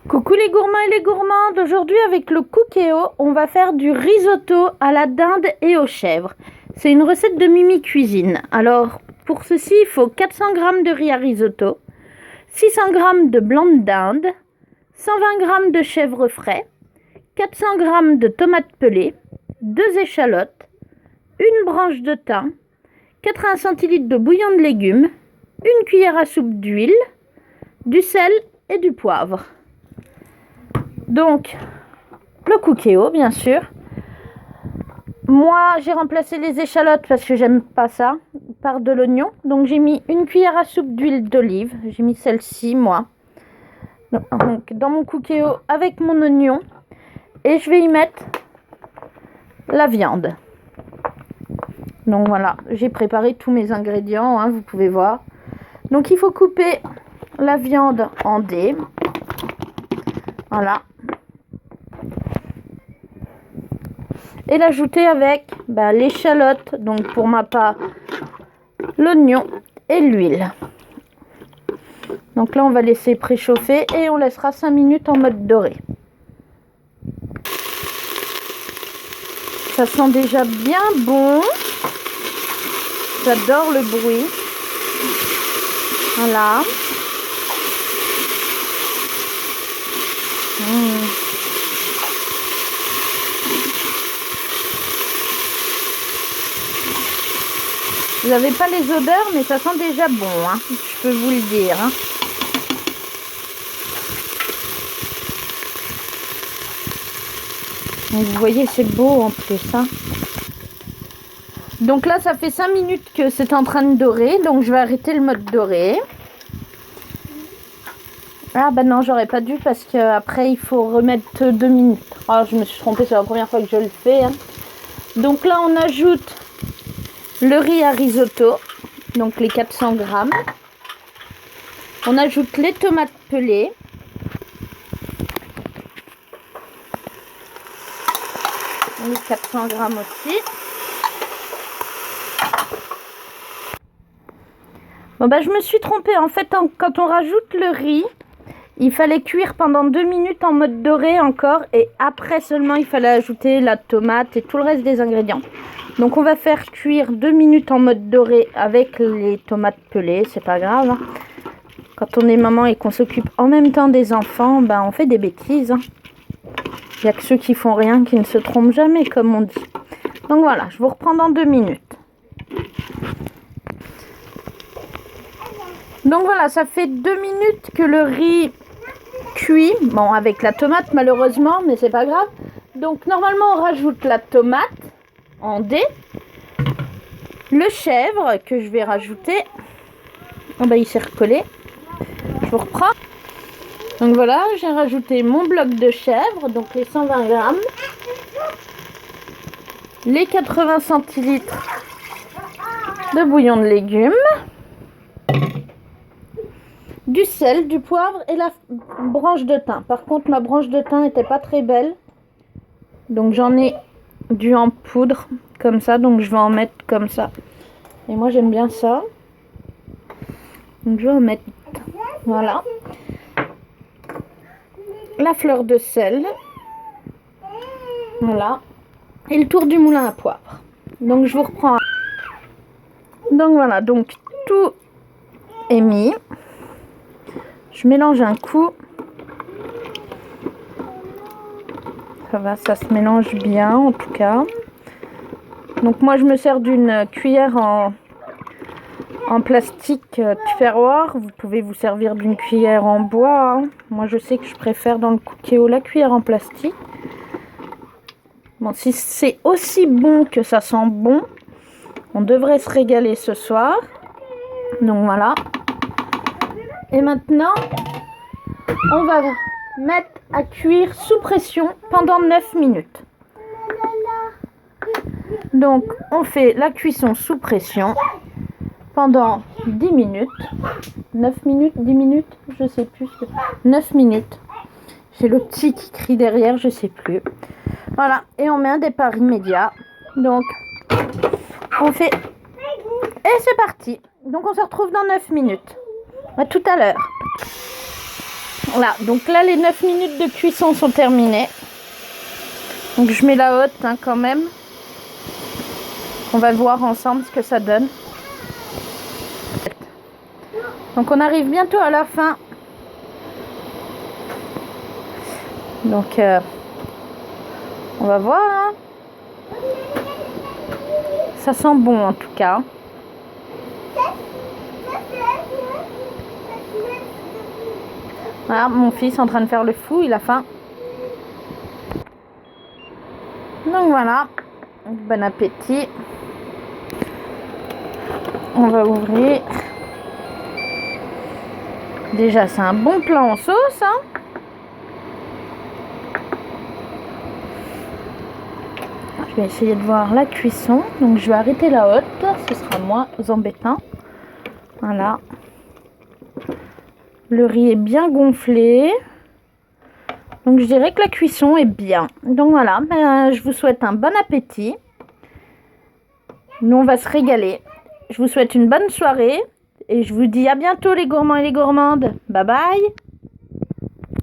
Coucou les gourmands et les gourmandes, aujourd'hui avec le Cookéo, on va faire du risotto à la dinde et aux chèvres. C'est une recette de Mimi Cuisine. Alors pour ceci, il faut 400 g de riz à risotto, 600 g de blanc de dinde, 120 g de chèvre frais, 400 g de tomates pelées, 2 échalotes, une branche de thym, 80 centilitres de bouillon de légumes, une cuillère à soupe d'huile, du sel et du poivre. Donc, le Cookéo, bien sûr. Moi, j'ai remplacé les échalotes parce que j'aime pas ça par de l'oignon. Donc, j'ai mis une cuillère à soupe d'huile d'olive. J'ai mis celle-ci, moi. Donc, dans mon Cookéo avec mon oignon. Et je vais y mettre la viande. Donc, voilà. J'ai préparé tous mes ingrédients, hein, vous pouvez voir. Donc, il faut couper la viande en dés. Voilà. Et l'ajouter avec l'échalote, donc pour ma part l'oignon et l'huile. Donc là on va laisser préchauffer et on laissera 5 minutes en mode doré. Ça sent déjà bien bon. J'adore le bruit. Voilà. Vous n'avez pas les odeurs, mais ça sent déjà bon, hein, je peux vous le dire. Hein. Donc, vous voyez, c'est beau en plus. Hein. Donc là, ça fait 5 minutes que c'est en train de dorer. Donc, je vais arrêter le mode doré. Ah bah non, j'aurais pas dû parce qu'après, il faut remettre 2 minutes. Ah, je me suis trompée, c'est la première fois que je le fais. Hein. Donc là, on ajoute le riz à risotto, donc les 400 g. On ajoute les tomates pelées. Les 400 g aussi. Bon bah je me suis trompée. En fait, quand on rajoute le riz, il fallait cuire pendant 2 minutes en mode doré encore. Et après seulement, il fallait ajouter la tomate et tout le reste des ingrédients. Donc on va faire cuire 2 minutes en mode doré avec les tomates pelées, c'est pas grave. Hein. Quand on est maman et qu'on s'occupe en même temps des enfants, on fait des bêtises. Hein. Il n'y a que ceux qui font rien qui ne se trompent jamais, comme on dit. Donc voilà, je vous reprends dans 2 minutes. Donc voilà, ça fait 2 minutes que le riz cuit. Bon, avec la tomate malheureusement, mais c'est pas grave. Donc normalement on rajoute la tomate en dés, le chèvre que je vais rajouter. Oh il s'est recollé. Je vous reprends. Donc voilà, j'ai rajouté mon bloc de chèvre, donc les 120 g, les 80 centilitres de bouillon de légumes, du sel, du poivre et la branche de thym. Par contre, ma branche de thym n'était pas très belle, donc j'en ai du en poudre comme ça, donc je vais en mettre comme ça. Et moi j'aime bien ça, donc je vais en mettre. Voilà. La fleur de sel. Voilà. Et le tour du moulin à poivre. Donc je vous reprends. Donc voilà, donc tout est mis. Je mélange un coup. Ça va, ça se mélange bien en tout cas. Donc moi je me sers d'une cuillère en plastique Tupperware. Vous pouvez vous servir d'une cuillère en bois. Hein. Moi je sais que je préfère dans le Cookéo la cuillère en plastique. Bon, si c'est aussi bon que ça sent bon, on devrait se régaler ce soir. Donc voilà. Et maintenant, on va mettre à cuire sous pression pendant 9 minutes. Donc on fait la cuisson sous pression pendant 10 minutes. 9 minutes, 10 minutes, je sais plus. 9 minutes. J'ai le petit qui crie derrière, je sais plus. Voilà, et on met un départ immédiat. Donc on fait... Et c'est parti. Donc on se retrouve dans 9 minutes. À tout à l'heure. Voilà, donc là les 9 minutes de cuisson sont terminées. Donc je mets la haute hein, quand même. On va voir ensemble ce que ça donne. Donc on arrive bientôt à la fin. Donc on va voir. Hein. Ça sent bon en tout cas. Voilà, mon fils est en train de faire le fou, il a faim. Donc voilà, bon appétit. On va ouvrir. Déjà c'est un bon plat en sauce. Hein. Je vais essayer de voir la cuisson. Donc je vais arrêter la haute, ce sera moins embêtant. Voilà. Le riz est bien gonflé. Donc je dirais que la cuisson est bien. Donc voilà, je vous souhaite un bon appétit. Nous on va se régaler. Je vous souhaite une bonne soirée. Et je vous dis à bientôt les gourmands et les gourmandes. Bye bye.